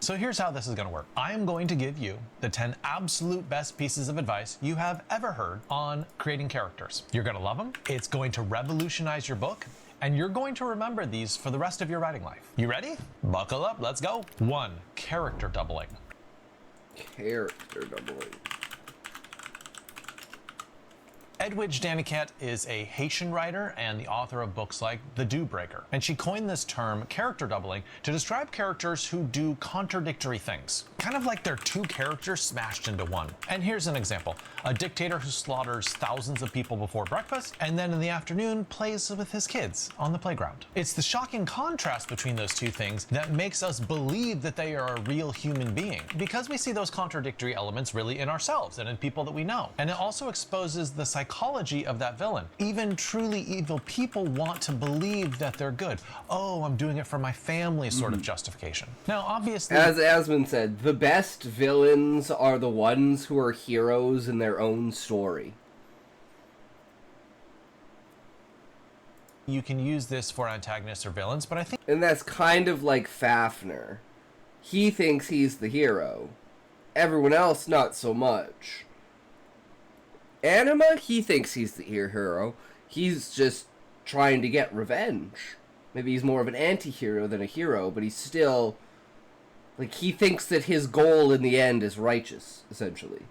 So here's how this is going to work. I am going to give you the 10 absolute best pieces of advice you have ever heard on creating characters. You're going to love them. It's going to revolutionize your book, and you're going to remember these for the rest of your writing life. You ready? Buckle up, let's go. 1. Character doubling. Character doubling. Edwidge Danicat is a Haitian writer and the author of books like The Dew Breaker. And she coined this term, character doubling, to describe characters who do contradictory things. Kind of like they're two characters smashed into one. And here's an example. A dictator who slaughters thousands of people before breakfast and then in the afternoon plays with his kids on the playground. It's the shocking contrast between those two things that makes us believe that they are a real human being, because we see those contradictory elements really in ourselves and in people that we know. And it also exposes the psychology of that villain. Even truly evil people want to believe that they're good. Oh, I'm doing it for my family sort of justification. Now, obviously, as Asmund said, the best villains are the ones who are heroes in their own story. you can use this for antagonists or villains, but I think... And that's kind of like Fafnir. He thinks he's the hero. Everyone else, not so much. Anima, he thinks he's the hero. He's just trying to get revenge. Maybe he's more of an anti-hero than a hero, but he's still... Like, he thinks that his goal in the end is righteous, essentially.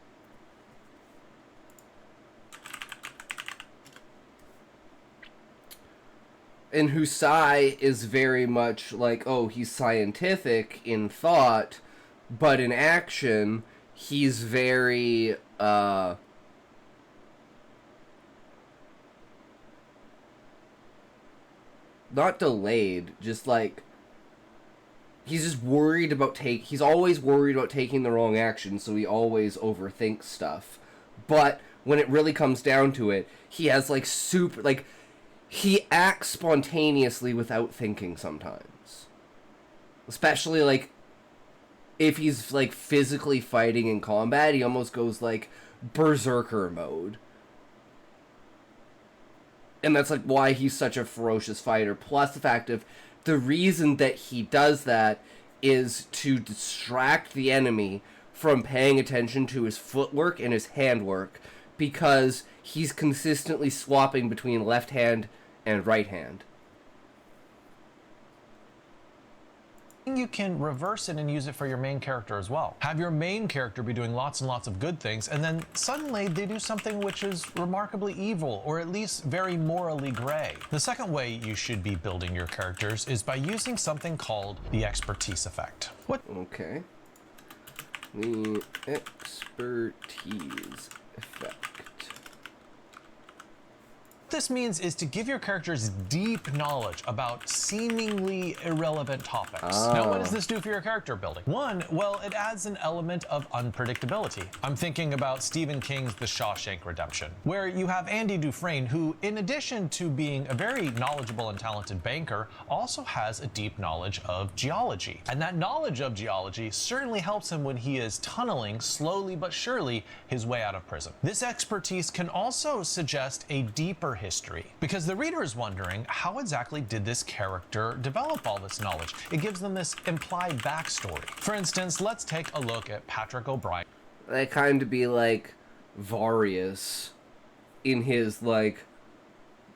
And Husai is very much like, oh, he's scientific in thought, but in action, he's very, not delayed, just like, he's just worried about he's always worried about taking the wrong action, so he always overthinks stuff. But when it really comes down to it, he has, like, he acts spontaneously without thinking sometimes. Especially, like, if he's, like, physically fighting in combat, he almost goes, like, berserker mode. And that's, like, why he's such a ferocious fighter. Plus the fact of the reason that he does that is to distract the enemy from paying attention to his footwork and his handwork, because he's consistently swapping between left hand and right hand. You can reverse it and use it for your main character as well. Have your main character be doing lots and lots of good things, and then suddenly they do something which is remarkably evil, or at least very morally gray. The second way you should be building your characters is by using something called the expertise effect. What? Okay. The expertise effect. What this means is to give your characters deep knowledge about seemingly irrelevant topics. Now, what does this do for your character building? One, well, it adds an element of unpredictability. I'm thinking about Stephen King's The Shawshank Redemption, where you have Andy Dufresne, who, in addition to being a very knowledgeable and talented banker, also has a deep knowledge of geology. And that knowledge of geology certainly helps him when he is tunneling, slowly but surely, his way out of prison. This expertise can also suggest a deeper history, because the reader is wondering, how exactly did this character develop all this knowledge? It gives them this implied backstory. For instance, let's take a look at Patrick O'Brien. That kind of be like Varius in his, like,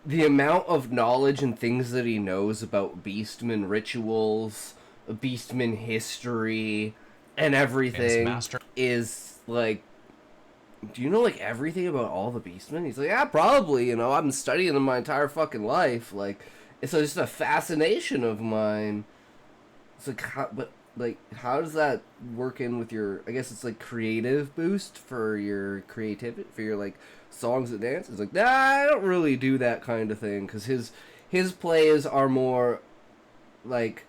the amount of knowledge and things that he knows about Beastman rituals, Beastman history, and everything is like, do you know, like, everything about all the Beastmen? He's like, yeah, probably, you know, I've been studying them my entire fucking life, like, it's just a fascination of mine. It's like, how does that work in with your, I guess it's like creative boost for your creativity, for your, like, songs and dances? Like, nah, I don't really do that kind of thing, because his plays are more, like,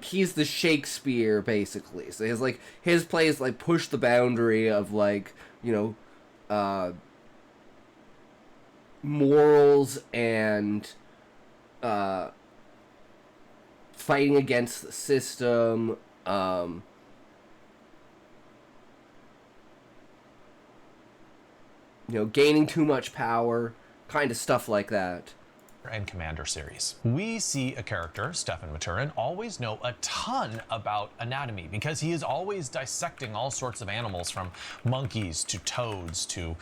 he's the Shakespeare, basically. So his plays, like, push the boundary of, like, you know, morals and, fighting against the system, you know, gaining too much power, kind of stuff like that. and Commander series. We see a character, Stefan Maturin, always know a ton about anatomy because he is always dissecting all sorts of animals, from monkeys to toads to,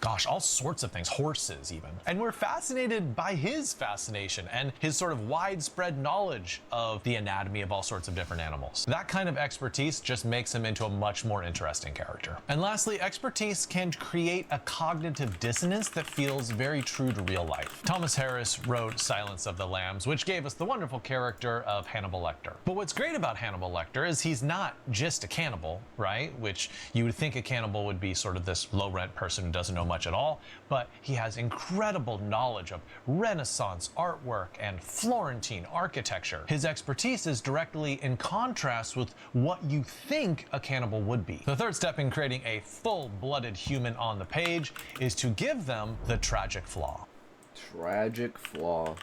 gosh, all sorts of things, horses even. And we're fascinated by his fascination and his sort of widespread knowledge of the anatomy of all sorts of different animals. That kind of expertise just makes him into a much more interesting character. And lastly, expertise can create a cognitive dissonance that feels very true to real life. Thomas Harris wrote Silence of the Lambs, which gave us the wonderful character of Hannibal Lecter. But what's great about Hannibal Lecter is he's not just a cannibal, right? Which you would think a cannibal would be sort of this low-rent person who doesn't know much at all, but he has incredible knowledge of Renaissance artwork and Florentine architecture. His expertise is directly in contrast with what you think a cannibal would be. The third step in creating a full-blooded human on the page is to give them the tragic flaw. Tragic flaw.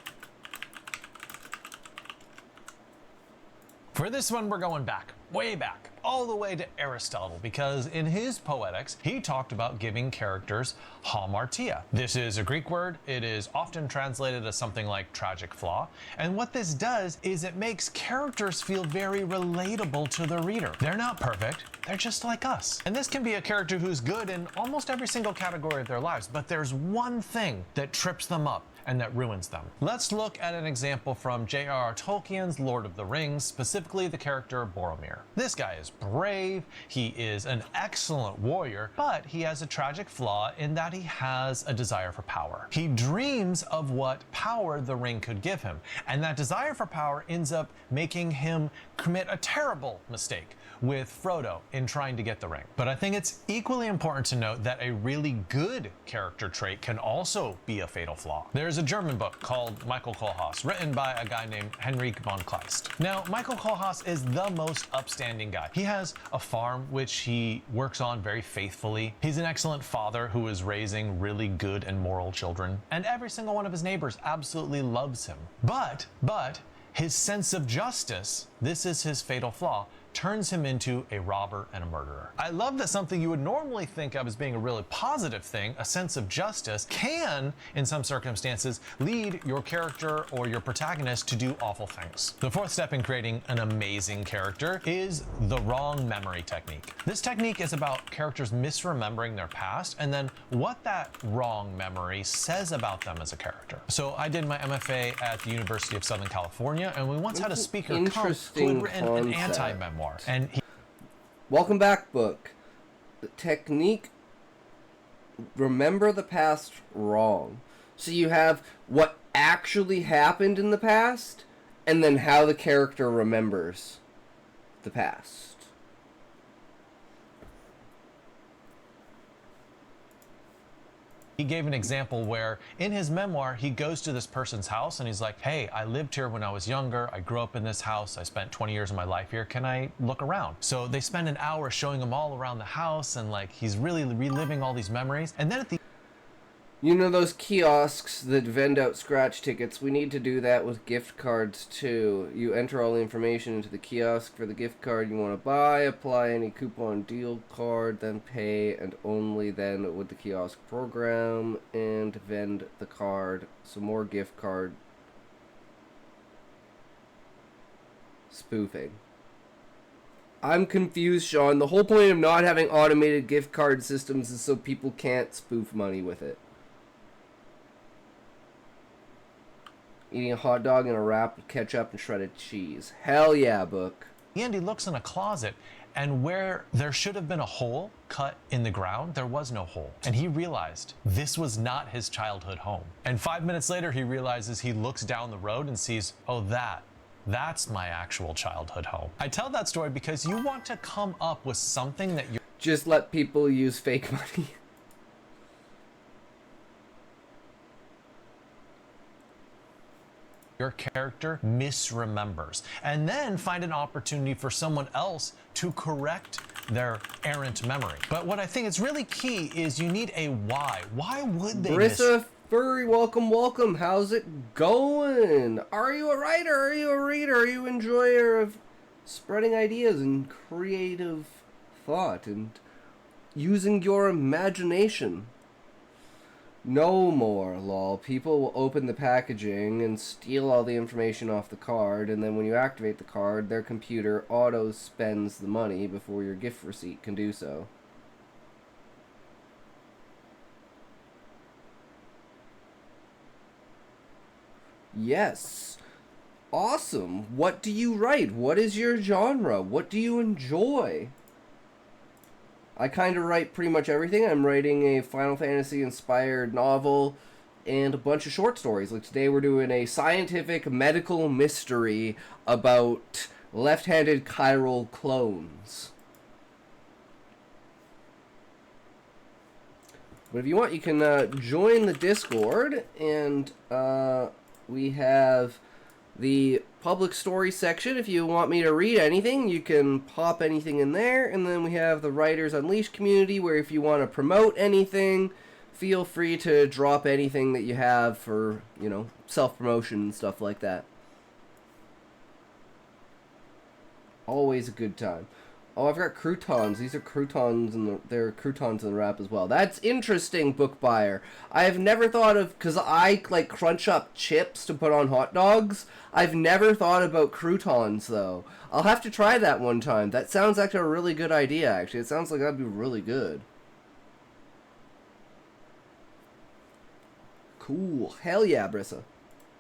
For this one, we're going back, way back, all the way to Aristotle, because in his Poetics, he talked about giving characters hamartia. This is a Greek word. It is often translated as something like tragic flaw. And what this does is it makes characters feel very relatable to the reader. They're not perfect. They're just like us. And this can be a character who's good in almost every single category of their lives, but there's one thing that trips them up and that ruins them. Let's look at an example from J.R.R. Tolkien's Lord of the Rings, specifically the character Boromir. This guy is brave, he is an excellent warrior, but he has a tragic flaw in that he has a desire for power. He dreams of what power the ring could give him, and that desire for power ends up making him commit a terrible mistake with Frodo in trying to get the ring. But I think it's equally important to note that a really good character trait can also be a fatal flaw. There's a German book called Michael Kohlhaas, written by a guy named Henrik von Kleist. Now, Michael Kohlhaas is the most upstanding guy. He has a farm which he works on very faithfully. He's an excellent father who is raising really good and moral children, and every single one of his neighbors absolutely loves him. But his sense of justice, this is his fatal flaw, turns him into a robber and a murderer. I love that something you would normally think of as being a really positive thing, a sense of justice, can, in some circumstances, lead your character or your protagonist to do awful things. The fourth step in creating an amazing character is the wrong memory technique. This technique is about characters misremembering their past and then what that wrong memory says about them as a character. So I did my MFA at the University of Southern California, and we once had a speaker come who had written an anti-memoir. And Welcome back, book. The technique, remember the past wrong. So you have what actually happened in the past, and then how the character remembers the past. he gave an example where in his memoir, he goes to this person's house and he's like, hey, I lived here when I was younger. I grew up in this house. I spent 20 years of my life here. Can I look around? So they spend an hour showing him all around the house, and like he's really reliving all these memories. And then at the You know those kiosks that vend out scratch tickets? We need to do that with gift cards too. You enter all the information into the kiosk for the gift card you want to buy, apply any coupon deal card, then pay, and only then would the kiosk program and vend the card. Some more gift card spoofing. I'm confused, Sean. The whole point of not having automated gift card systems is so people can't spoof money with it. Eating a hot dog and a wrap with ketchup and shredded cheese. Hell yeah, book. end, he looks in a closet, and where there should have been a hole cut in the ground, there was no hole. And he realized this was not his childhood home. And 5 minutes later, he realizes, he looks down the road and sees, oh, that's my actual childhood home. I tell that story because you want to come up with something that you Just let people use fake money. your character misremembers, and then find an opportunity for someone else to correct their errant memory. But what I think is really key is you need a why. Why would they Marissa Furry, welcome, welcome. How's it going? Are you a writer? Are you a reader? Are you an enjoyer of spreading ideas and creative thought and using your imagination? No more, lol. People will open the packaging and steal all the information off the card, and then when you activate the card, their computer auto-spends the money before your gift receipt can do so. Yes. Awesome. What do you write? What is your genre? What do you enjoy? I kind of write pretty much everything. I'm writing a Final Fantasy inspired novel and a bunch of short stories. Like today we're doing a scientific medical mystery about left-handed chiral clones. But if you want, you can join the Discord, and we have the public story section. If you want me to read anything, you can pop anything in there. And then we have the Writers Unleashed community, where if you want to promote anything, feel free to drop anything that you have for, you know, self-promotion and stuff like that. Always a good time. Oh, I've got croutons. These are croutons, and they're croutons in the wrap as well. That's interesting, book buyer. I've never thought of, because I like crunch up chips to put on hot dogs. I've never thought about croutons though. I'll have to try that one time. That sounds like a really good idea. Actually, it sounds like that'd be really good. Cool. Hell yeah, Brissa.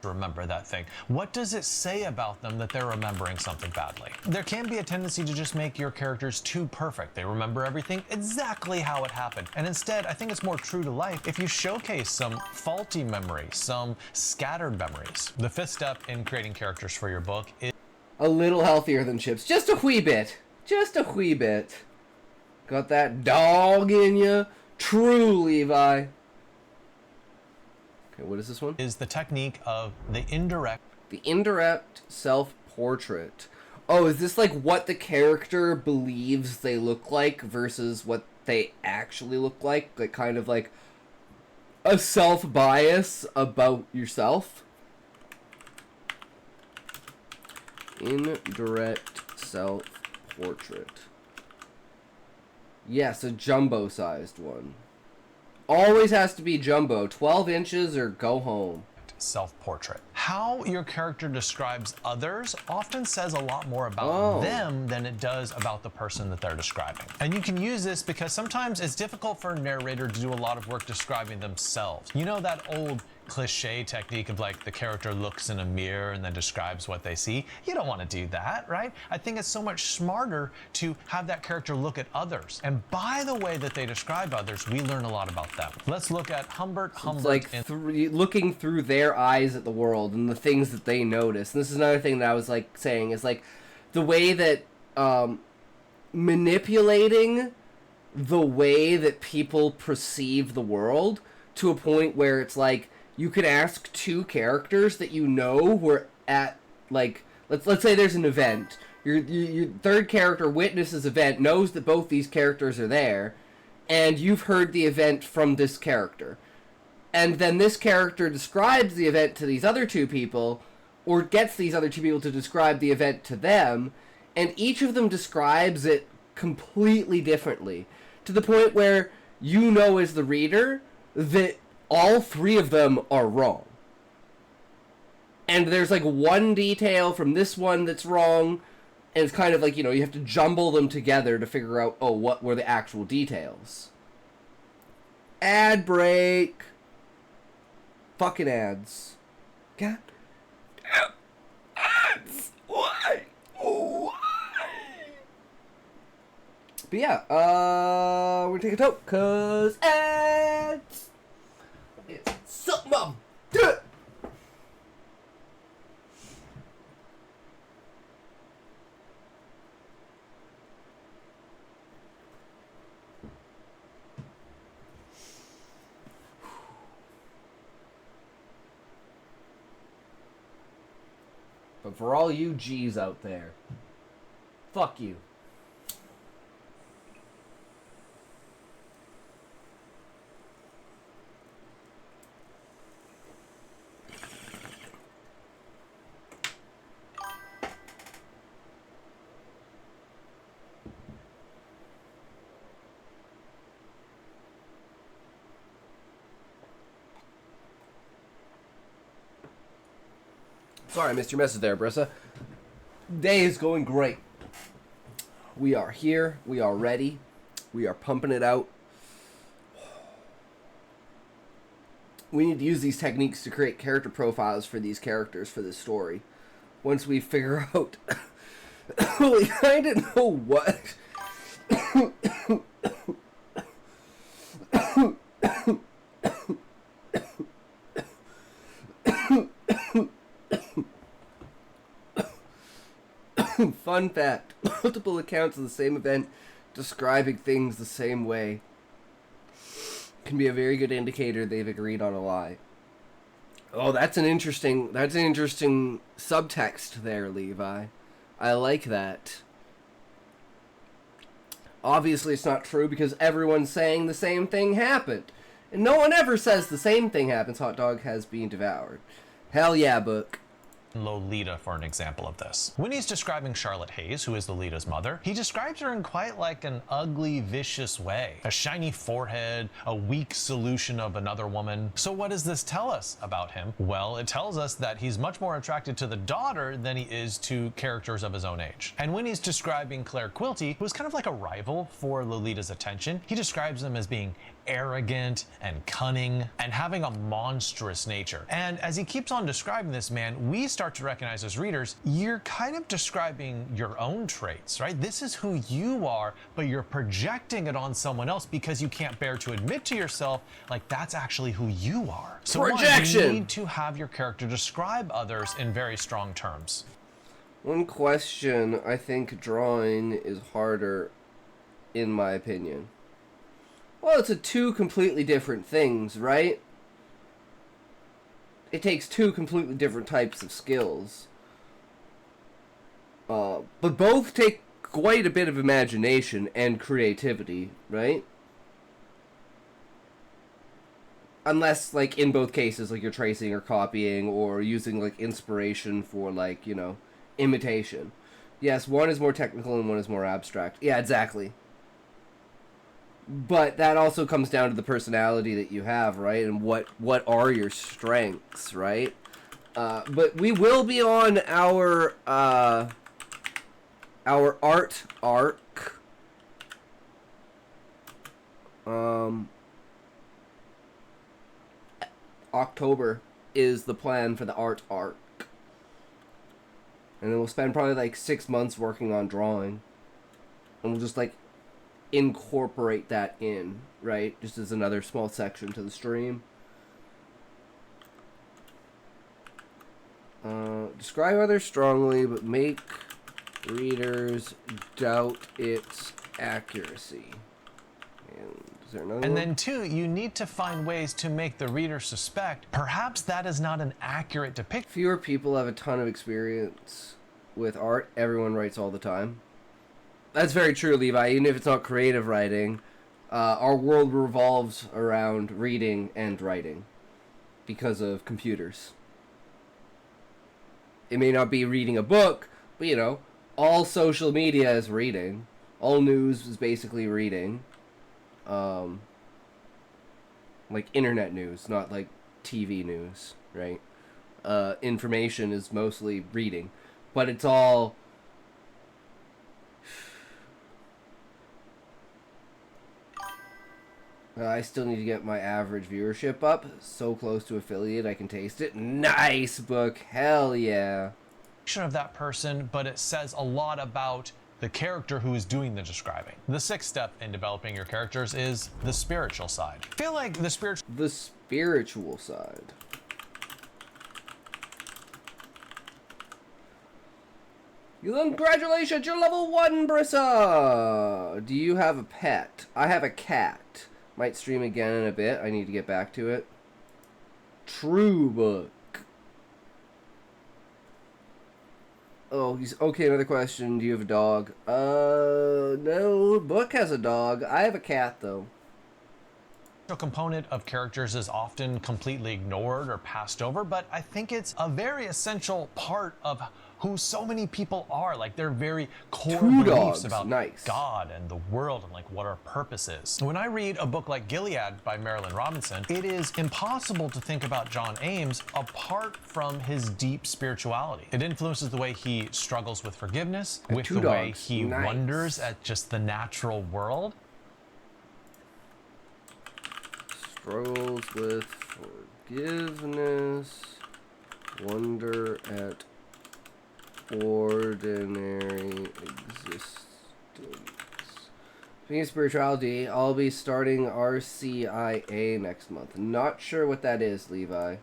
Remember that thing. What does it say about them that they're remembering something badly? There can be a tendency to just make your characters too perfect. They remember everything exactly how it happened. And instead, I think it's more true to life if you showcase some faulty memories, some scattered memories. The fifth step in creating characters for your book is a little healthier than chips. Just a wee bit. Just a wee bit. Got that dog in you. True, Levi. Okay, what is this one? Is the technique of the indirect. The indirect self-portrait. Oh, is this like what the character believes they look like versus what they actually look like? Like kind of like a self-bias about yourself? Indirect self-portrait. Yes, a jumbo-sized one. Always has to be jumbo. 12 inches or go home. Self-portrait. How your character describes others often says a lot more about them than it does about the person that they're describing. And you can use this because sometimes it's difficult for a narrator to do a lot of work describing themselves. You know that old cliche technique of like the character looks in a mirror and then describes what they see? You don't want to do that, right? I think it's so much smarter to have that character look at others. And by the way that they describe others, we learn a lot about them. Let's look at Humbert. It's like looking through their eyes at the world and the things that they notice. And this is another thing that I was like saying is like the way that manipulating the way that people perceive the world to a point where it's like you could ask two characters that you know were at, like, let's say there's an event. Your third character witnesses event, knows that both these characters are there, and you've heard the event from this character. And then this character describes the event to these other two people, or gets these other two people to describe the event to them, and each of them describes it completely differently, to the point where you know as the reader that all three of them are wrong. And there's like one detail from this one that's wrong, and it's kind of like, you know, you have to jumble them together to figure out, oh, what were the actual details. Ad break. Fucking ads. God damn ads. Why? Why? But yeah, we're gonna take a toke, cause ads. It's something I'm doing. But for all you G's out there, fuck you. Sorry I missed your message there, Brissa. Day is going great. We are here. We are ready. We are pumping it out. We need to use these techniques to create character profiles for these characters for this story. Once we figure out... we kind of know what... Fun fact, multiple accounts of the same event describing things the same way can be a very good indicator they've agreed on a lie. Oh, that's an interesting subtext there, Levi. I like that. Obviously it's not true because everyone's saying the same thing happened. And no one ever says the same thing happens. Hot dog has been devoured. Hell yeah, book. Lolita for an example of this. When he's describing Charlotte Hayes, who is Lolita's mother, he describes her in quite like an ugly, vicious way. A shiny forehead, a weak solution of another woman. So what does this tell us about him? Well, it tells us that he's much more attracted to the daughter than he is to characters of his own age. And when he's describing Claire Quilty, who's kind of like a rival for Lolita's attention, he describes them as being arrogant and cunning and having a monstrous nature. And as he keeps on describing this man, we start to recognize as readers, you're kind of describing your own traits, right? This is who you are, but you're projecting it on someone else because you can't bear to admit to yourself, like, that's actually who you are. So projection! You need to have your character describe others in very strong terms. One question, I think drawing is harder, in my opinion. Well, it's two completely different things, right? It takes two completely different types of skills. But both take quite a bit of imagination and creativity, right? Unless, like, in both cases, like, you're tracing or copying or using, like, inspiration for, like, you know, imitation. Yes, one is more technical and one is more abstract. Yeah, exactly. But that also comes down to the personality that you have, right? And what are your strengths, right? But we will be on our art arc. October is the plan for the art arc. And then we'll spend probably like 6 months working on drawing. And we'll just like incorporate that in, right? Just as another small section to the stream. Describe others strongly, but make readers doubt its accuracy. And is there another one? Then two, you need to find ways to make the reader suspect perhaps that is not an accurate depiction. Fewer people have a ton of experience with art. Everyone writes all the time. That's very true, Levi. Even if it's not creative writing, our world revolves around reading and writing because of computers. It may not be reading a book, but, you know, all social media is reading. All news is basically reading. Like internet news, not like TV news, right? Information is mostly reading. But it's all... I still need to get my average viewership up. So close to affiliate, I can taste it. Nice book. Hell yeah. Of that person, but it says a lot about the character who is doing the describing. The sixth step in developing your characters is the spiritual side. I feel like the spiritual side. Congratulations, you're level 1, Brissa! Do you have a pet? I have a cat. Might stream again in a bit. I need to get back to it. True book. Oh, he's okay. Another question. Do you have a dog? No. Book has a dog. I have a cat though. component of characters is often completely ignored or passed over, but I think it's a very essential part of who so many people are, like their very core beliefs about God and the world and like what our purpose is. When I read a book like Gilead by Marilyn Robinson, it is impossible to think about John Ames apart from his deep spirituality. It influences the way he struggles with forgiveness, with the way he wonders at just the natural world. Struggles with forgiveness, wonder at ordinary existence. Speaking of spirituality, I'll be starting RCIA next month. Not sure what that is, Levi.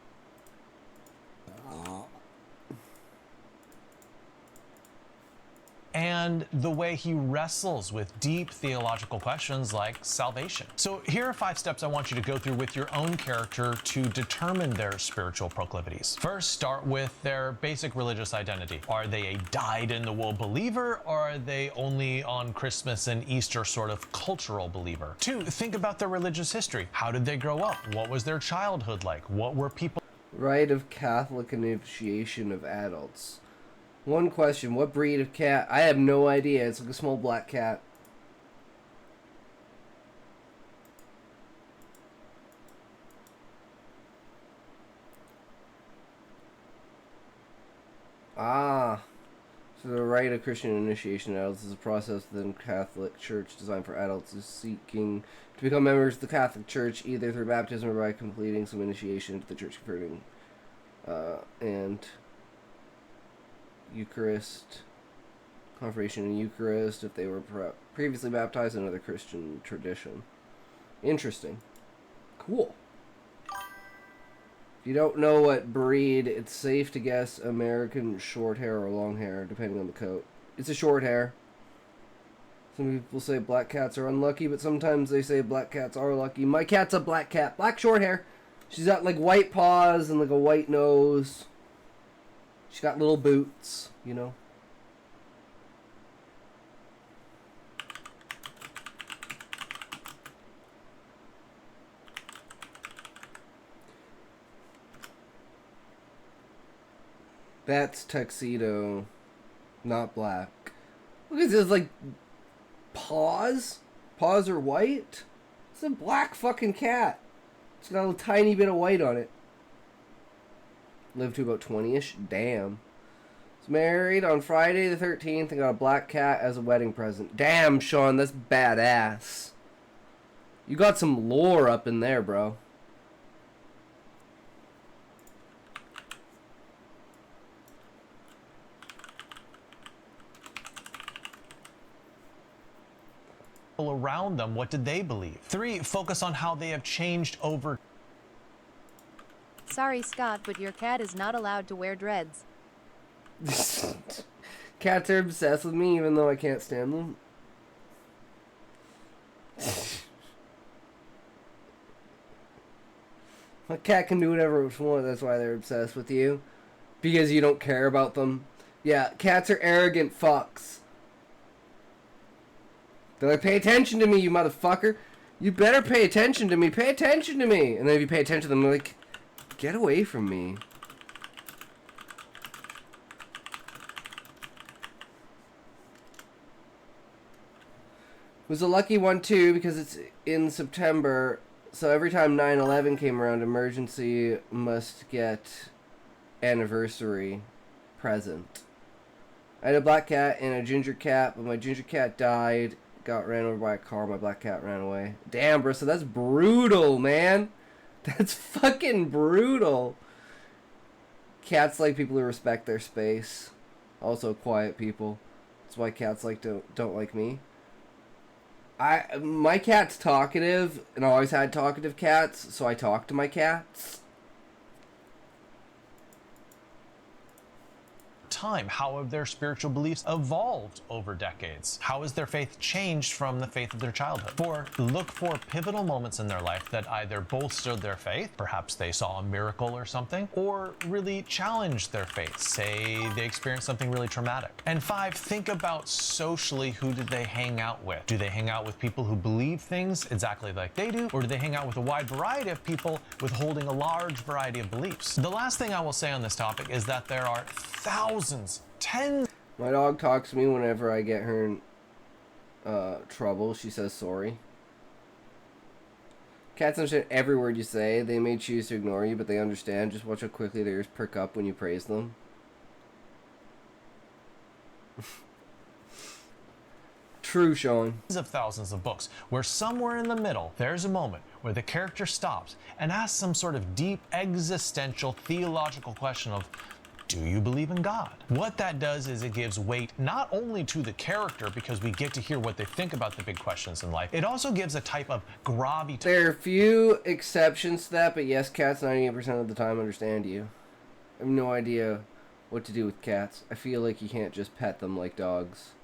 And the way he wrestles with deep theological questions like salvation. So here are 5 steps I want you to go through with your own character to determine their spiritual proclivities. First, start with their basic religious identity. Are they a dyed-in-the-wool believer, or are they only on Christmas and Easter sort of cultural believer? 2, think about their religious history. How did they grow up? What was their childhood like? What were people... Rite of Catholic initiation of adults. One question, what breed of cat? I have no idea. It's like a small black cat. Ah. So the rite of Christian initiation of adults is a process within the Catholic Church designed for adults who seeking to become members of the Catholic Church, either through baptism or by completing some initiation into the church converting and Eucharist, confirmation in Eucharist if they were previously baptized in another Christian tradition. Interesting. Cool. If you don't know what breed, it's safe to guess American short hair or long hair, depending on the coat. It's a short hair. Some people say black cats are unlucky, but sometimes they say black cats are lucky. My cat's a black cat. Black short hair. She's got like white paws and like a white nose. She's got little boots, you know. That's tuxedo, not black. Look at this, like, paws? Paws are white? It's a black fucking cat. It's got a tiny bit of white on it. Lived to about 20-ish. Damn. Was married on Friday the 13th and got a black cat as a wedding present. Damn, Sean, that's badass. You got some lore up in there, bro. around them, what did they believe? 3, focus on how they have changed over. Sorry, Scott, but your cat is not allowed to wear dreads. Cats are obsessed with me even though I can't stand them. My cat can do whatever it wants, that's why they're obsessed with you. Because you don't care about them. Yeah, cats are arrogant fucks. They're like, pay attention to me, you motherfucker. You better pay attention to me. Pay attention to me. And then if you pay attention to them, they're like, get away from me. It was a lucky one, too, because it's in September. So every time 9/11 came around, emergency must get anniversary present. I had a black cat and a ginger cat, but my ginger cat died. Got ran over by a car. My black cat ran away. Damn, bro. So that's brutal, man. That's fucking brutal. Cats like people who respect their space. Also quiet people. That's why cats don't like me. My cat's talkative, and I always had talkative cats, so I talk to my cats. time? How have their spiritual beliefs evolved over decades? How has their faith changed from the faith of their childhood? 4, look for pivotal moments in their life that either bolstered their faith, perhaps they saw a miracle or something, or really challenged their faith, say they experienced something really traumatic. And 5, think about socially, who did they hang out with? Do they hang out with people who believe things exactly like they do, or do they hang out with a wide variety of people with holding a large variety of beliefs? The last thing I will say on this topic is that there are thousands, tens. My dog talks to me whenever I get her in trouble. She says sorry. Cats understand every word you say. They may choose to ignore you, but they understand. Just watch how quickly their ears perk up when you praise them. True, Sean. Of thousands of books where somewhere in the middle there's a moment where the character stops and asks some sort of deep existential theological question of, do you believe in God? What that does is it gives weight not only to the character, because we get to hear what they think about the big questions in life, it also gives a type of gravitas. There are few exceptions to that, but yes, cats 98% of the time understand you. I have no idea what to do with cats. I feel like you can't just pet them like dogs.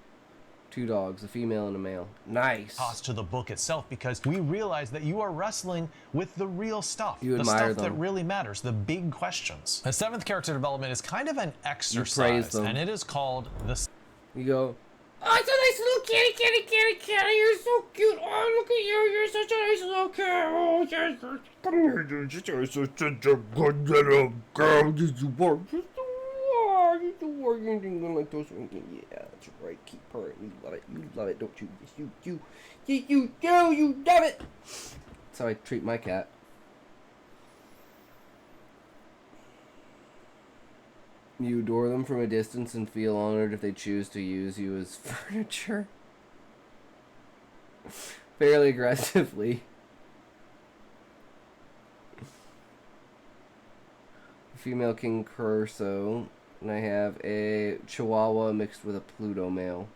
2 dogs, a female and a male. Nice. To the book itself, because we realize that you are wrestling with the real stuff. You the admire stuff them. that really matters, the big questions. The 7th character development is kind of an exercise, praise them. and it is called the... You go, oh, it's a nice little kitty, you're so cute. Oh, look at you, you're such a nice little cat. Oh, yes, come here, you're such a good little girl. Did you work? Did you work? Anything like those? Yeah, that's right. Keep purring. You love it, don't you? Yes, you love it. That's how I treat my cat. You adore them from a distance and feel honored if they choose to use you as furniture. Fairly aggressively. Female King Corso. And I have a Chihuahua mixed with a Pluto male.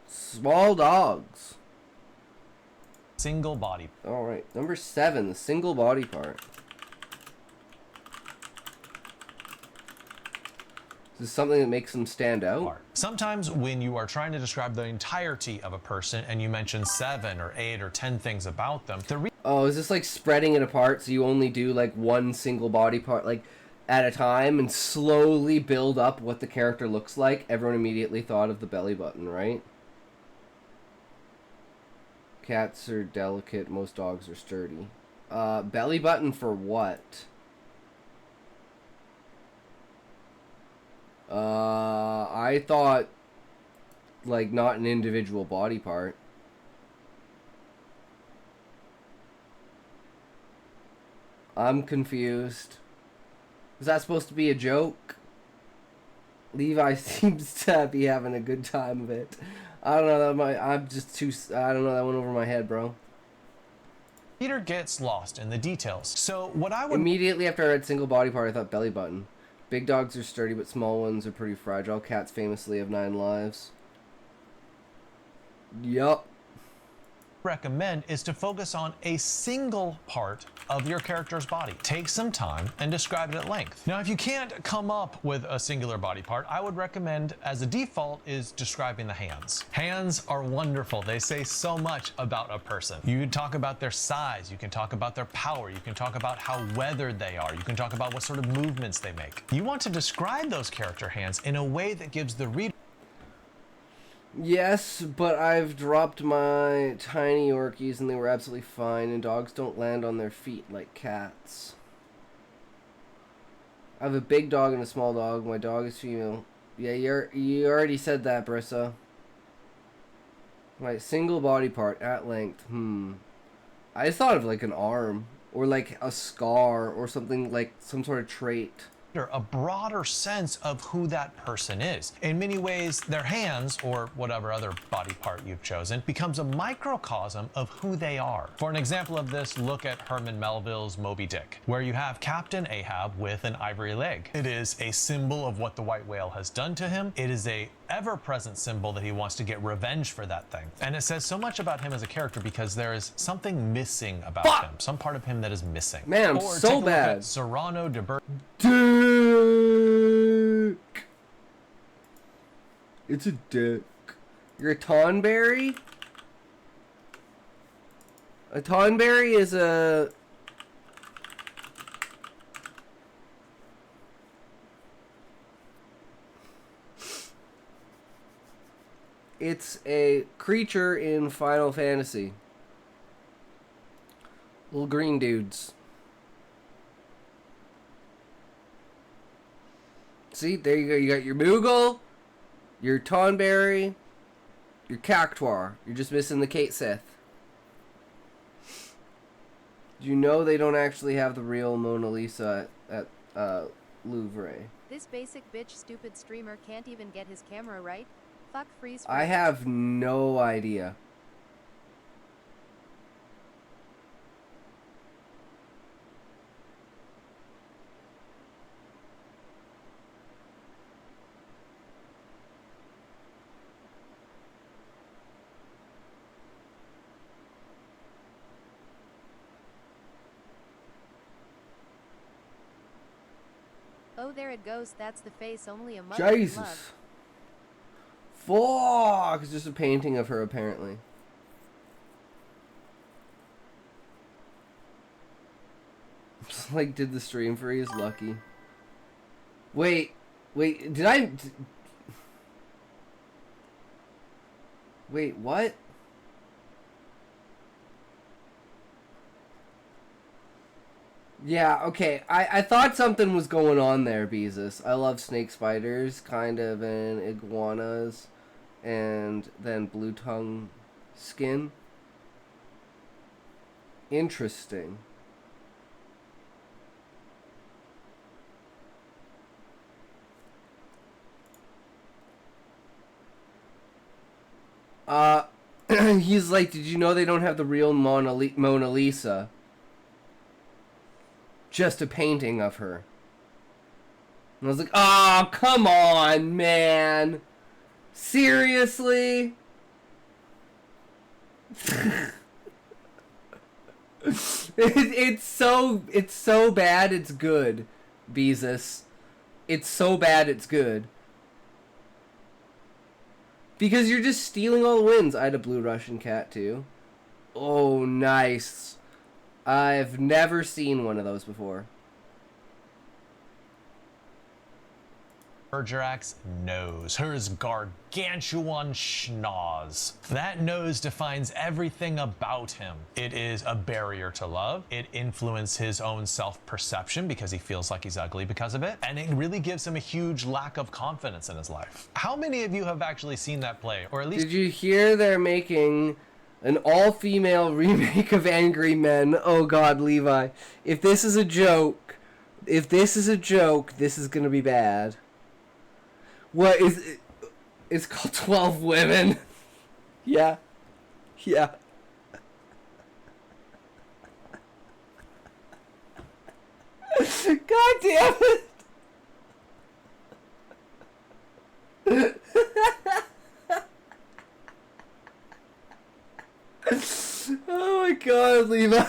Small dogs. single body. Alright, number 7, the single body part. Is this something that makes them stand out? Sometimes when you are trying to describe the entirety of a person and you mention 7 or 8 or 10 things about them, Oh, is this like spreading it apart so you only do like one single body part like at a time and slowly build up what the character looks like? Everyone immediately thought of the belly button, right? Cats are delicate, most dogs are sturdy. Belly button for what? I thought like not an individual body part. I'm confused. Is that supposed to be a joke? Levi seems to be having a good time of it. I don't know, I'm just too, I don't know, that went over my head, bro. reader gets lost in the details. So what I would... Immediately after I read single body part, I thought belly button. Big dogs are sturdy, but small ones are pretty fragile. Cats famously have 9 lives. Yup. recommend is to focus on a single part of your character's body. Take some time and describe it at length. Now, if you can't come up with a singular body part, I would recommend as a default is describing the hands. Hands are wonderful. They say so much about a person. You can talk about their size. You can talk about their power. You can talk about how weathered they are. You can talk about what sort of movements they make. You want to describe those character hands in a way that gives the reader... Yes, but I've dropped my tiny Yorkies and they were absolutely fine, and dogs don't land on their feet like cats. I have a big dog and a small dog. My dog is female. Yeah, you already said that, Brissa. Right, single body part at length. I just thought of like an arm or like a scar or something, like some sort of trait. a broader sense of who that person is. In many ways, their hands, or whatever other body part you've chosen, becomes a microcosm of who they are. For an example of this, look at Herman Melville's Moby Dick, where you have Captain Ahab with an ivory leg. It is a symbol of what the white whale has done to him. It is a ever-present symbol that he wants to get revenge for that thing. And it says so much about him as a character because there is something missing about him, some part of him that is missing. Man, I'm or so take a look bad. at Cyrano de Ber... It's a dick. You're a Tonberry? A Tonberry is a... It's a creature in Final Fantasy. Little green dudes. See, there you go. You got your Moogle, your Tonberry, your Cactuar. You're just missing the Kate Sith. Do you know they don't actually have the real Mona Lisa at Louvre? This basic bitch stupid streamer can't even get his camera right. Fuck freeze. I have no idea. Oh, there it goes. That's the face only a mother can Jesus. love. Fuck! It's just a painting of her, apparently. Just like, did the stream freeze? Lucky. Wait, did I... Wait, what? Yeah, okay. I thought something was going on there, Beezus. I love snake spiders, kind of, and iguanas, and then blue tongue skin. Interesting. He's like, did you know they don't have the real Mona Lisa? Just a painting of her. And I was like, oh, come on, man. Seriously? it's so bad it's good, Beezus. It's so bad it's good. Because you're just stealing all the wins. I had a blue Russian cat too. Oh, nice. I've never seen one of those before. Bergerak's nose, hers gargantuan schnoz. That nose defines everything about him. It is a barrier to love. It influences his own self-perception because he feels like he's ugly because of it. And it really gives him a huge lack of confidence in his life. How many of you have actually seen that play? Or at least... Did you hear they're making an all-female remake of Angry Men? Oh God, Levi. If this is a joke, this is gonna be bad. What is it? It's called 12 Women. Yeah. Yeah. God damn it. Oh my God, Levi.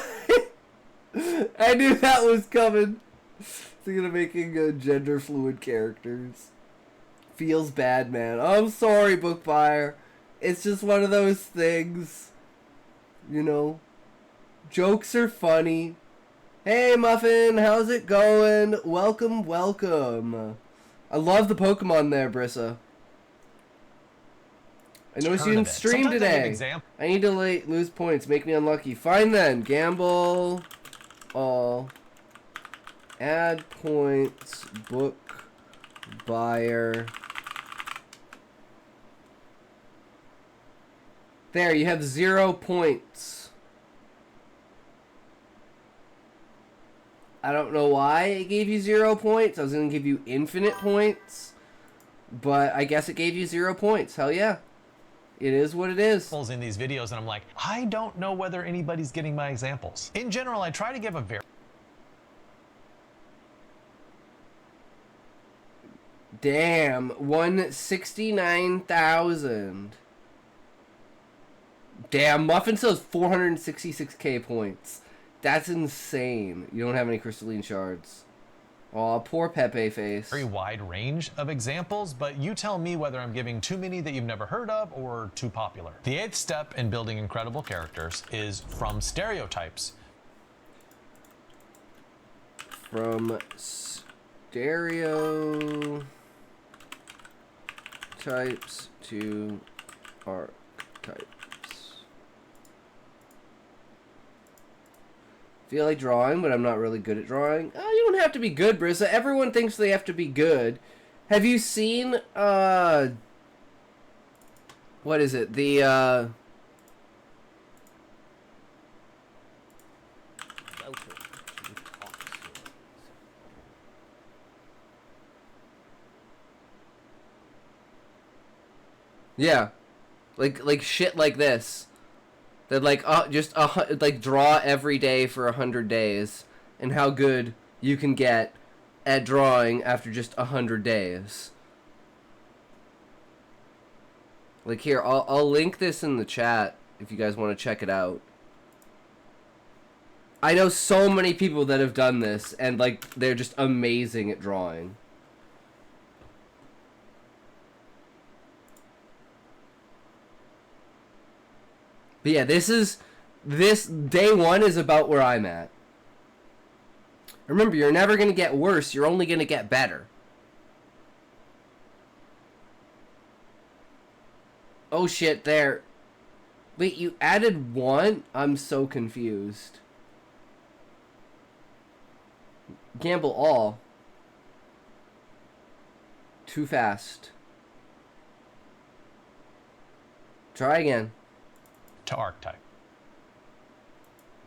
I knew that was coming. Thinking of making gender fluid characters. Feels bad, man. I'm sorry, book buyer. It's just one of those things. You know, jokes are funny. Hey, Muffin, how's it going? Welcome, welcome. I love the Pokemon there, Brissa. I noticed you didn't stream today. I need to lose points. Make me unlucky. Fine then. Gamble. All. Add points. Book. Buyer. There, you have 0 points. I don't know why it gave you 0 points. I was going to give you infinite points. But I guess it gave you 0 points. Hell yeah. It is what it is. In these videos, and I'm like, I don't know whether anybody's getting my examples. In general, I try to give a very... Damn, 169,000. Damn, Muffin still has 466k points. That's insane. You don't have any crystalline shards. Aw, poor Pepe face. very wide range of examples, but you tell me whether I'm giving too many that you've never heard of or too popular. The 8th step in building incredible characters is from stereotypes. From stereotypes to archetypes. Feel like drawing, but I'm not really good at drawing. Oh, you don't have to be good, Brissa. Everyone thinks they have to be good. Have you seen, what is it? The, yeah. Like shit like this. That like like draw every day for 100 days, and how good you can get at drawing after just 100 days. Like here, I'll link this in the chat if you guys want to check it out. I know so many people that have done this, and like they're just amazing at drawing. But yeah, this day one is about where I'm at. Remember, you're never going to get worse, you're only going to get better. Oh shit, there. Wait, you added one? I'm so confused. Gamble all. Too fast. Try again. To archetype.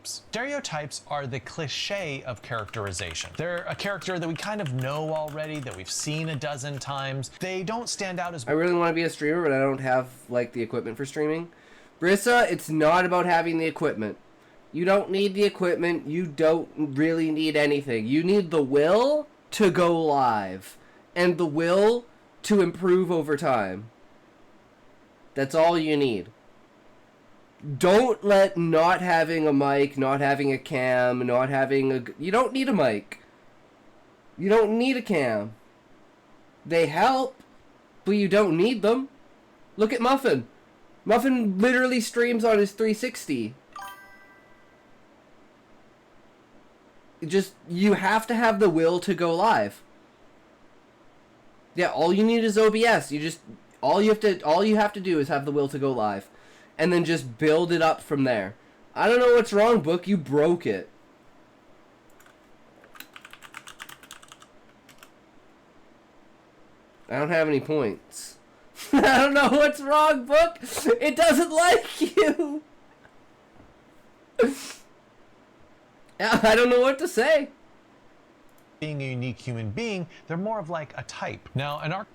Stereotypes are the cliche of characterization. They're a character that we kind of know already, that we've seen a dozen times. They don't stand out as... I really want to be a streamer, but I don't have, like, the equipment for streaming. Brissa, it's not about having the equipment. You don't need the equipment. You don't really need anything. You need the will to go live. And the will to improve over time. That's all you need. Don't let not having a mic, not having a cam, not having a... You don't need a mic. You don't need a cam. They help, but you don't need them. Look at Muffin. Muffin literally streams on his 360. Just, you have to have the will to go live. Yeah, all you need is OBS. All you have to do is have the will to go live. And then just build it up from there. I don't know what's wrong, Book. You broke it. I don't have any points. I don't know what's wrong, Book. It doesn't like you. I don't know what to say. being a unique human being, they're more of like a type. Now, an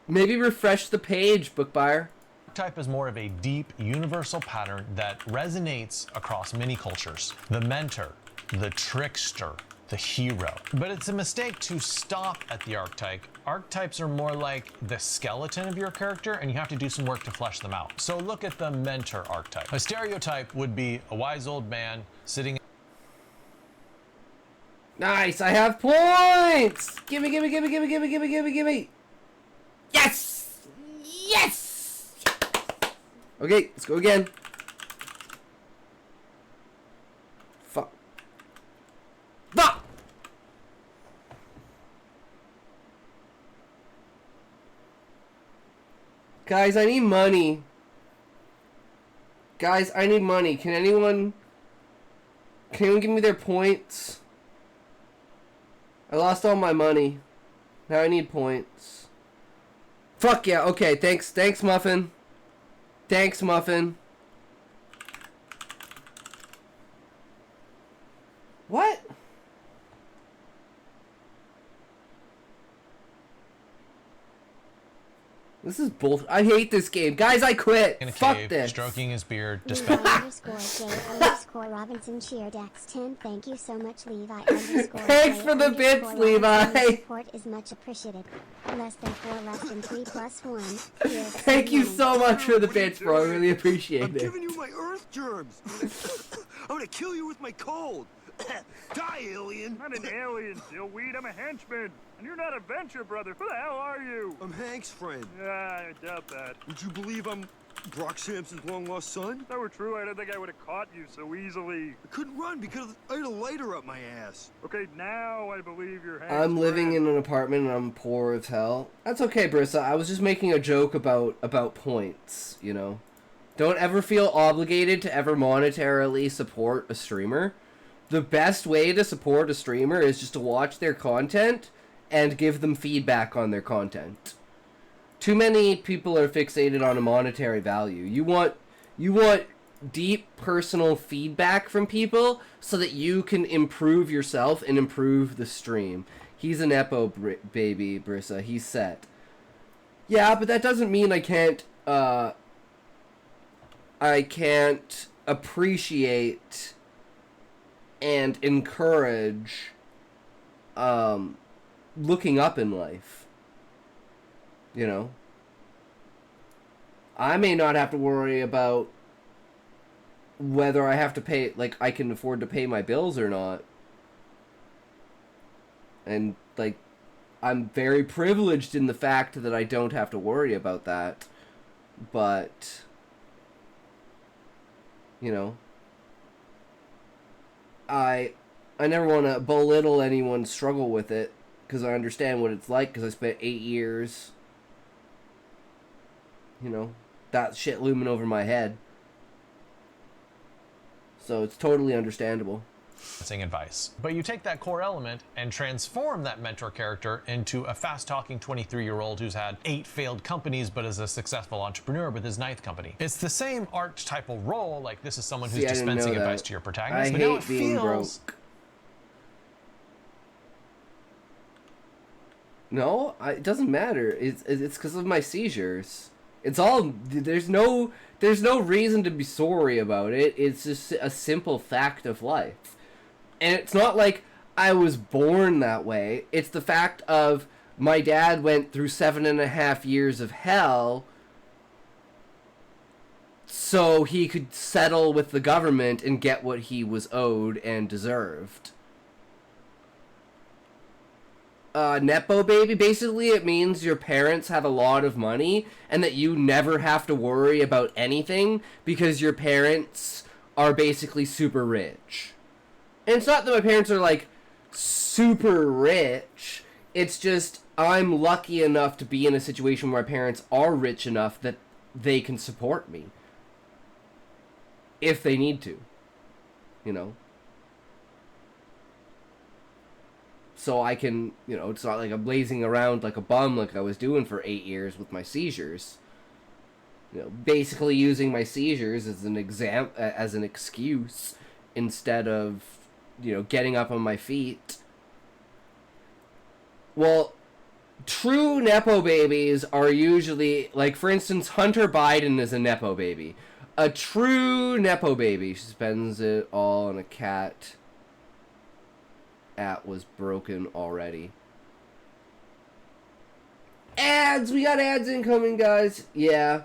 maybe refresh the page, book buyer. archetype is more of a deep, universal pattern that resonates across many cultures. The mentor, the trickster, the hero. But it's a mistake to stop at the archetype. Archetypes are more like the skeleton of your character, and you have to do some work to flesh them out. So look at the mentor archetype. A stereotype would be a wise old man sitting... Nice, I have points! Gimme, gimme, gimme, gimme, gimme, gimme, gimme, gimme! Yes! Yes! Okay, let's go again. Fuck. Fuck! Guys, I need money. Guys, I need money. Can anyone give me their points? I lost all my money. Now I need points. Fuck yeah, okay, thanks, Muffin. Thanks, Muffin. What? This is bullshit. I hate this game. Guys, I quit. in a Fuck cave, this. stroking his beard, Robinson cheer Dax 10. Thank you so much, Levi. Thanks for the bits, Levi. Support is much appreciated. Less than 4, less than 3, plus 1. Thank you so much for the bits, bro. I really appreciate I'm it. giving you my earth germs. I'm gonna kill you with my cold. Die, alien! I'm not an alien, Dillweed. I'm a henchman. And you're not a Venture brother. Who the hell are you? I'm Hank's friend. Yeah, I doubt that. Would you believe I'm Brock Sampson's long-lost son? If that were true, I don't think I would have caught you so easily. I couldn't run because I had a lighter up my ass. Okay, now I believe you're Hank's I'm living friend. in an apartment and I'm poor as hell. That's okay, Brissa. I was just making a joke about points, you know? Don't ever feel obligated to ever monetarily support a streamer. The best way to support a streamer is just to watch their content and give them feedback on their content. Too many people are fixated on a monetary value. You want deep personal feedback from people so that you can improve yourself and improve the stream. He's an Nepo baby, Brissa. He's set. Yeah, but that doesn't mean I can't appreciate and encourage looking up in life. You know? I may not have to worry about whether I have to pay, like, I can afford to pay my bills or not. And, like, I'm very privileged in the fact that I don't have to worry about that. But, you know, I never want to belittle anyone's struggle with it, because I understand what it's like, because I spent 8 years, you know, that shit looming over my head. So it's totally understandable. Advice. But you take that core element and transform that mentor character into a fast-talking 23-year-old who's had 8 failed companies but is a successful entrepreneur with his 9th company. It's the same archetypal role, like this is someone who's dispensing advice to your protagonist, but now it feels... No, it doesn't matter. It's because of my seizures. It's all, there's no reason to be sorry about it. It's just a simple fact of life. And it's not like I was born that way. It's the fact of my dad went through 7.5 years of hell so he could settle with the government and get what he was owed and deserved. Nepo baby, basically it means your parents have a lot of money and that you never have to worry about anything because your parents are basically super rich. And it's not that my parents are, like, super rich. It's just I'm lucky enough to be in a situation where my parents are rich enough that they can support me. If they need to. You know? So I can, you know, it's not like I'm lazing around like a bum like I was doing for 8 years with my seizures. You know, basically using my seizures as an excuse instead of, you know, getting up on my feet. Well, true Nepo babies are usually, like, for instance, Hunter Biden is a Nepo baby. A true Nepo baby spends it all on a cat. At was broken already. Ads! We got ads incoming, guys. Yeah.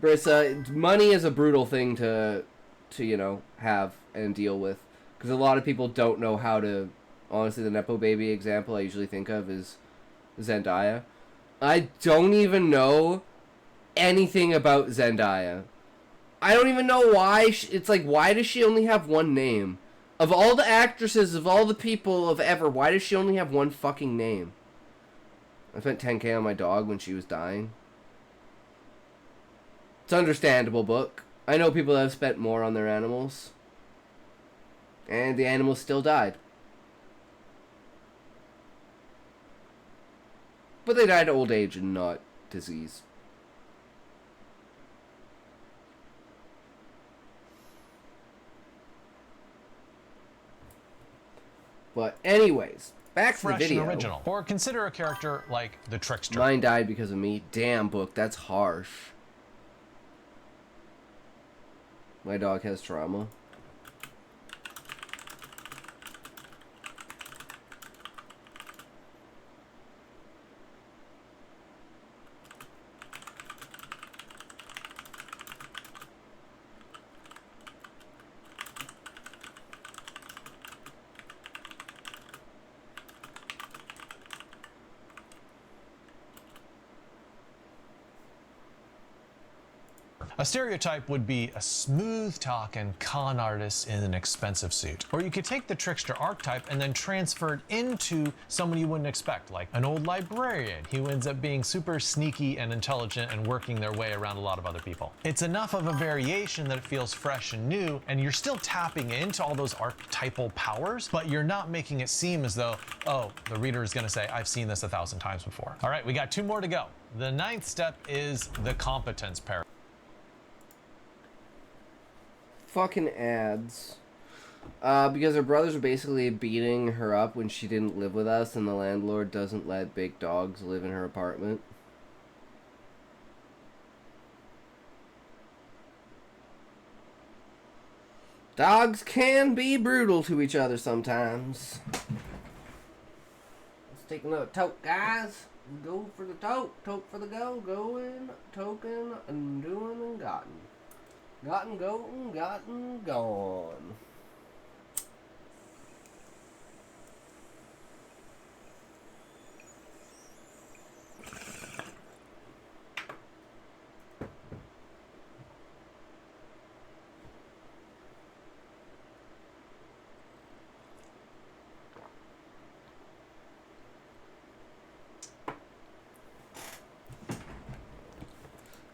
Brissa, money is a brutal thing to you know, have and deal with. Because a lot of people don't know how to... Honestly, the Nepo baby example I usually think of is Zendaya. I don't even know anything about Zendaya. I don't even know why... It's like, why does she only have one name? Of all the actresses, of all the people of ever, why does she only have one fucking name? I spent 10K on my dog when she was dying. It's understandable, book. I know people that have spent more on their animals. And the animals still died. But they died of old age and not disease. But anyways, back to the fresh video. and original. Or consider a character like the Trickster. Mine died because of me. Damn, book, that's harsh. My dog has trauma. A stereotype would be a smooth-talking con artist in an expensive suit. Or you could take the trickster archetype and then transfer it into someone you wouldn't expect, like an old librarian who ends up being super sneaky and intelligent and working their way around a lot of other people. It's enough of a variation that it feels fresh and new, and you're still tapping into all those archetypal powers, but you're not making it seem as though, oh, the reader is gonna say, I've seen this 1,000 times before. All right, we got 2 more to go. The 9th step is the competence paradigm. Fucking ads. Because her brothers are basically beating her up when she didn't live with us, and the landlord doesn't let big dogs live in her apartment. Dogs can be brutal to each other sometimes. Let's take another toke, guys. Go for the toke. Toke for the go. Going, token, and doing, and gotten. Gotten, gotten, gotten, gone.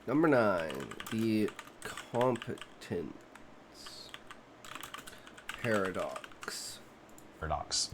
Number 9, the competence paradox.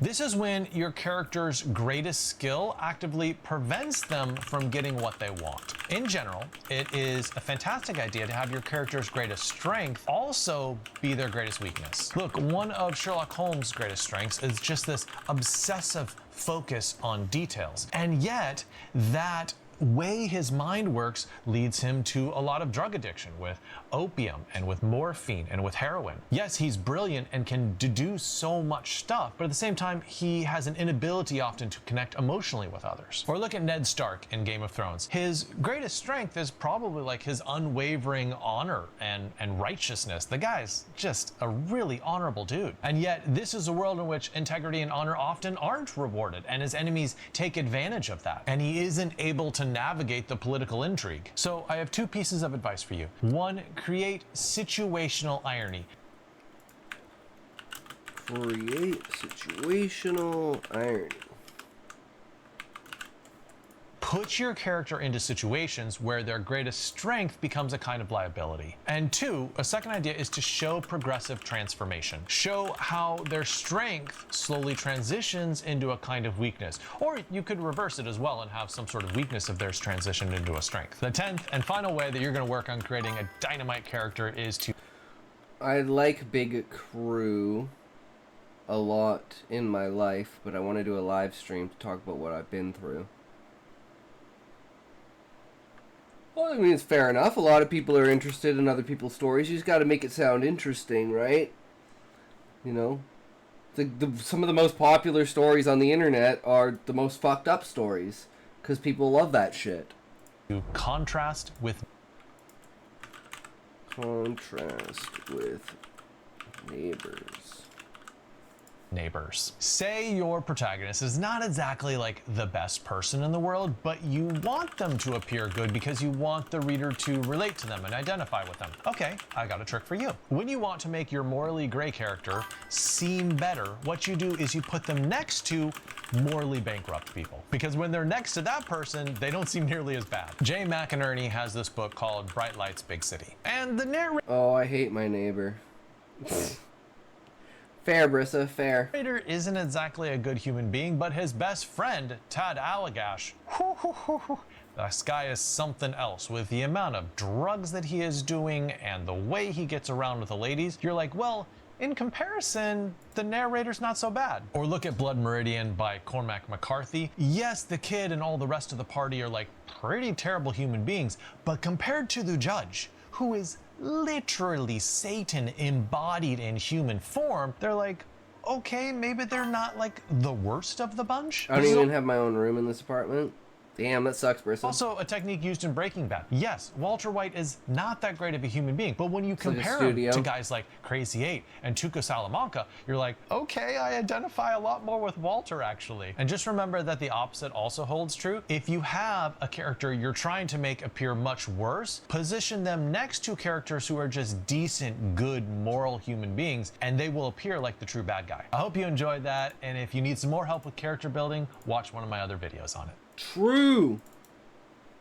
This is when your character's greatest skill actively prevents them from getting what they want. In general, it is a fantastic idea to have your character's greatest strength also be their greatest weakness. Look, one of Sherlock Holmes' greatest strengths is just this obsessive focus on details. And yet, that way his mind works leads him to a lot of drug addiction with opium and with morphine and with heroin. Yes, he's brilliant and can do so much stuff, but at the same time, he has an inability often to connect emotionally with others. Or look at Ned Stark in Game of Thrones. His greatest strength is probably like his unwavering honor and righteousness. The guy's just a really honorable dude. And yet, this is a world in which integrity and honor often aren't rewarded, and his enemies take advantage of that. And he isn't able to navigate the political intrigue. So I have 2 pieces of advice for you. 1, create situational irony. Create situational irony. Put your character into situations where their greatest strength becomes a kind of liability. And 2, a second idea is to show progressive transformation. Show how their strength slowly transitions into a kind of weakness. Or you could reverse it as well and have some sort of weakness of theirs transition into a strength. The 10th and final way that you're going to work on creating a dynamite character is to... I like big crew a lot in my life, but I want to do a live stream to talk about what I've been through. Well, I mean, it's fair enough. A lot of people are interested in other people's stories. You just got to make it sound interesting, right? You know? Some of the most popular stories on the internet are the most fucked up stories, because people love that shit. To contrast with neighbors. Say your protagonist is not exactly like the best person in the world, but you want them to appear good because you want the reader to relate to them and identify with them. Okay, I got a trick for you. When you want to make your morally gray character seem better, what you do is you put them next to morally bankrupt people. Because when they're next to that person, they don't seem nearly as bad. Jay McInerney has this book called Bright Lights, Big City. And the narrator... Oh, I hate my neighbor. Fair, Brissa, fair. The narrator isn't exactly a good human being, but his best friend, Tad Allagash, this guy is something else. With the amount of drugs that he is doing and the way he gets around with the ladies, you're like, well, in comparison, the narrator's not so bad. Or look at Blood Meridian by Cormac McCarthy. Yes, the kid and all the rest of the party are like pretty terrible human beings, but compared to the judge, who is literally Satan embodied in human form, they're like, okay, maybe they're not like the worst of the bunch. I don't even have my own room in this apartment. Damn, that sucks, Brisson. Also, a technique used in Breaking Bad. Yes, Walter White is not that great of a human being, but when you like a compare him studio. to guys like Crazy 8 and Tuco Salamanca, you're like, okay, I identify a lot more with Walter, actually. And just remember that the opposite also holds true. If you have a character you're trying to make appear much worse, position them next to characters who are just decent, good, moral human beings, and they will appear like the true bad guy. I hope you enjoyed that, and if you need some more help with character building, watch one of my other videos on it. True.